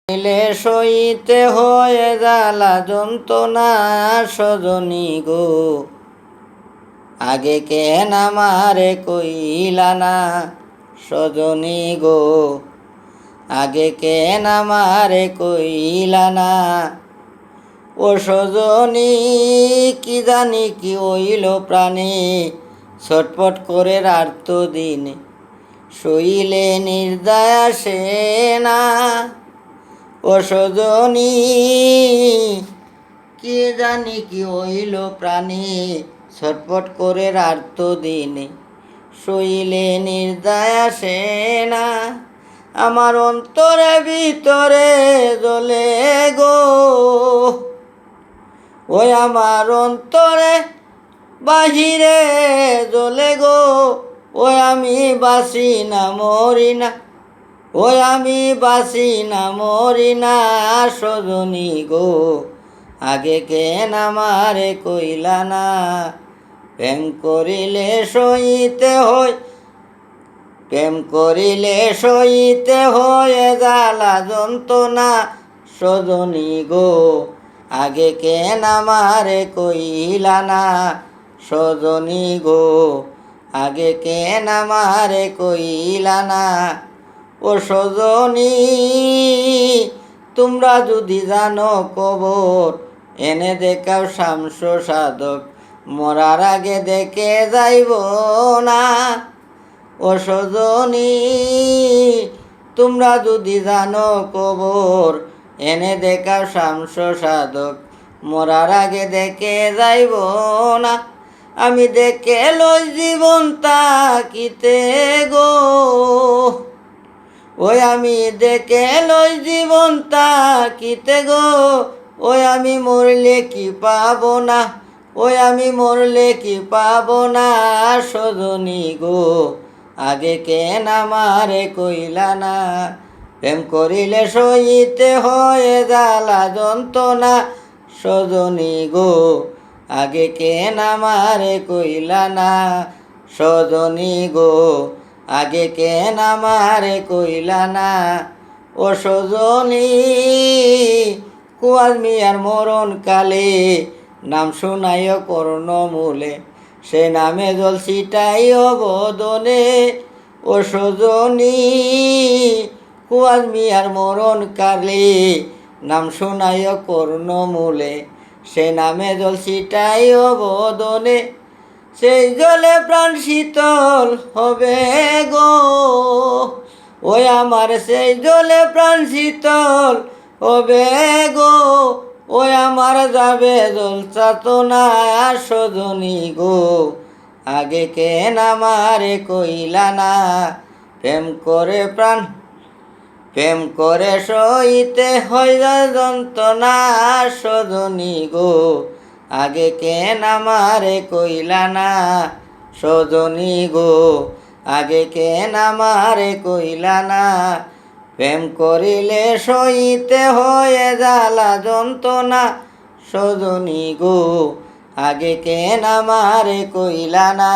মিলে সইতে হয়ে জ্বালা যন্ত্রণা সজনী গো, আগে কেন আমারে কইলা না সজনী গো, আগে কেন আমারে কইলা না। ও সজনী কি জানি কি হইল প্রাণে, ছটপট করে রাত দিন শইলে নির্দয় আসে না। ও সজনী কি জানি কি হইল প্রাণে, ছটপট করে রাত দিন শইলে নির্দয় আসে না। আমার অন্তরে ভিতরে জ্বলে গো, ওই আমার অন্তরে বাহিরে জ্বলে গো, ওই আমি বাসি না মরি না, ওই আমি বাসি না মরি না সজনী গো, আগে কেন আমারে কইলা না। প্রেম করিলে সইতে হয়, প্রেম করিলে সইতে হয়ে জ্বালা যন্ত্রণা সজনী গো, আগে কেন আমারে কইলা না সজনী গো, আগে কেন আমারে কইলা না। ও সজনী তোমরা যদি জানো কবর, এনে দেখাও শামস সাধক, মরার আগে দেখে যাইব না। ও সজনী তোমরা যদি জানো কবর, এনে দেখাও শামস সাধক, মরার আগে দেখে যাইব না। আমি দেখে লই জীবন তাকিতে গো, ওই আমি দেখে লই জীবন তাকিতে গো, ওই আমি মরলে কি পাবো না, ওই আমি মরলে কি পাবো না সজনী গো, আগে কেন আমারে কইলা না। প্রেম করিলে সইতে হয়ে জ্বালা যন্ত্রণা সজনী গো, আগে কেন আমারে কইলা না সজনী গো, আগে কেন আমারে কইলা না। ও সজনী কুয়াজ মিয়ার মরণ কালে নাম শুনাইও কর্ণমূলে, সে নামে জল ছিটাইও বদনে। ও সজনী কুয়াজ মিয়ার মরণ কালে নাম শুনাইও কর্ণমূলে, সে নামে জল ছিটাইও বদনে। সেই জলে প্রাণ শীতল হবে গো, ওই আমার সেই জলে প্রাণ শীতল হবে গো, ওই আমার যাবে জল চাতনা সজনী গো, আগে কেন আমারে কইলা না। প্রেম করে প্রাণ, প্রেম করে সইতে হয় যন্ত্রণা সজনী গো, আগে কেন আমারে কইলা না সজনী গো, আগে কেন আমারে কইলা না। প্রেম করিলে সইতে হয়ে জ্বালা যন্ত্রণা সজনী গো, আগে কেন আমারে কইলা না।